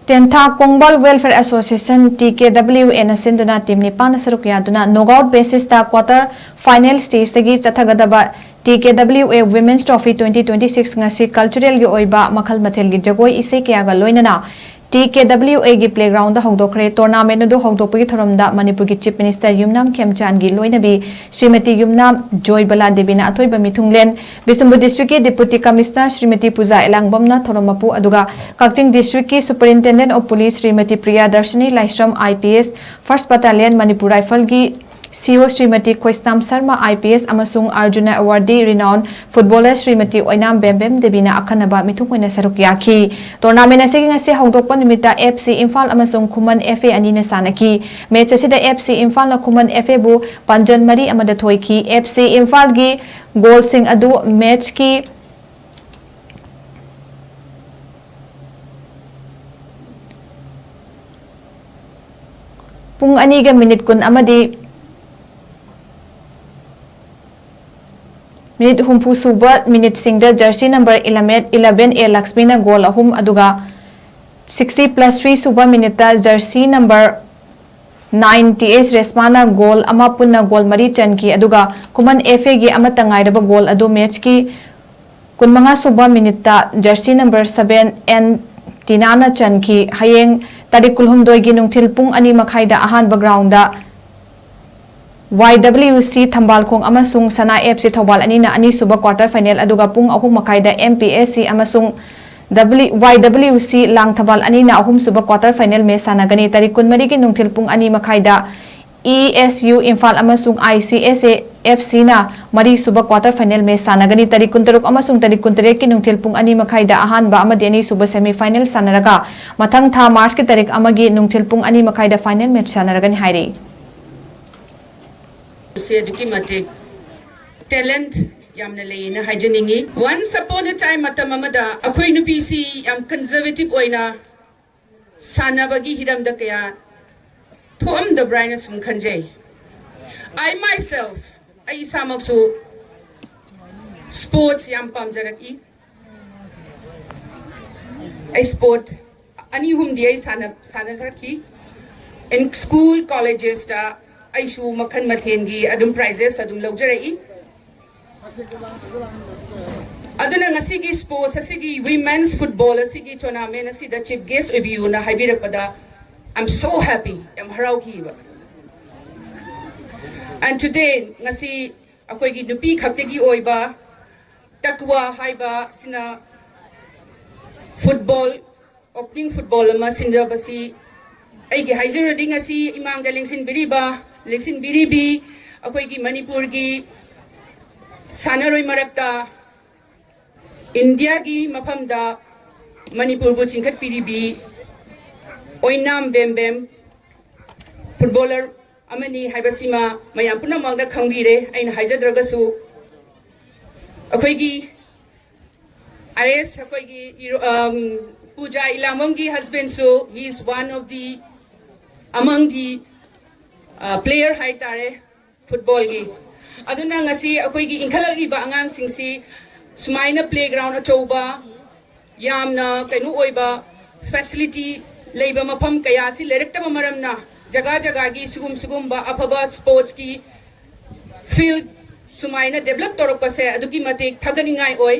TENTHA KHONGBAL Welfare Association TKWA na Sinduna team ni pana Saruk Yaduna knockout basis ta quarter final stage Dagi Chathagadaba TKWA Women's Trophy 2026 ngasi cultural gi OIBA MAKHAL MATHELGI JAGOI ESHEI KAYAGA LOINANA TKWA gi playground da HOUDOKHRE tournament do HOUDOKPGI thoramda manipur gi chief minister Yumnam Khemchan gi loinabi Srimati Yumnam Joy Bala Devina athoiba mithunglen Bisnupur district ki deputy commissioner Srimati Puja Elangbamna thoromapu aduga Kakching district ki superintendent of police Srimati Priya Darshini Laisram IPS first battalion Manipur rifle gi CEO Srimati Kwestam Sharma IPS amasung Arjuna awardee renowned footballer Srimati Oinam Bembem Devina akhanaba mithungpoina saruk yaki tournament asigi ngasi hongdokpa nimita FC Imphal amasung Khuman FA anina sanaki match asida FC Imphal na Khuman FA bu Panjan Mari amada thoiki FC Imphal gi goal sing adu match ki pung aniga minute kun amadi minute humpu suba minute singda jersey number 11 A Lakshmina goal ahum aduga 60+3 suba minute jersey number 9 TS Resmana goal ama punna goal mari chanki aduga Kuman FA gi ama tangairaba goal adu match ki kunmanga suba minute jersey number 7 N Tinana chanki hayeng tarikulhum doi gi nungthil pung ani makhaida ahan background da YWC Thambalkhong amasung Sana FC Thobal anina ani suba quarter final aduga pung ahum makaida MPSC amasung YWC Langthabal anina ahum suba quarter final me sanagani tarikun marigi nungthil pung ani makaida ESU Imphal amasung ICSA FC na mari suba quarter final me sanagani tarikun taruk amasung tarikun tarek ki nungthil pung ani makaida ahan ba amadi ani suba semi final sanaraga mathang tha March ki tarik amagi nungthil pung ani makaida final match sanaragani hairi talent yamna leina haijaningi once upon a time matamamada akhoi nupi si yam conservative oina sanabagi hiramda kaya thom the brightness from khanjai I myself I samaksu sports yam pamjaraki I sport ani hum dia sana in school colleges ta Aishu Makhan Mathengi adum prizes adum logjarai aduna ngasigi sports asigi women's football asigi tournament asida chief guest obiu na haibirapada I'm so happy I'm harauki and today ngasi akoi gi nupi khaktegi oiba takwa haiba sina football opening football ma sinda basi aigi haijaradi ngasi imang dalingsin biriba Lexin Biribi, Akwegi Manipur gi Sanaroi Marakta, India gi Mapamda, Manipur Buchinkat Biribi, Oinam Bembem, footballer Amani Haibasima, Mayapuna Magda Kangire, and Hajadragasu, Akwegi IS Akwegi Puja Ilamongi husband, so he is one of the among the player hai tare football gi aduna ngasi akoi gi inkhalagi ba angang singsi sumaina playground achoba yamna kainu oiba facility leiba mafam kaya si lerekta maramna jaga jaga gi sugum ba afaba sports ki field sumaina develop torok pase aduki matik thaganingai oi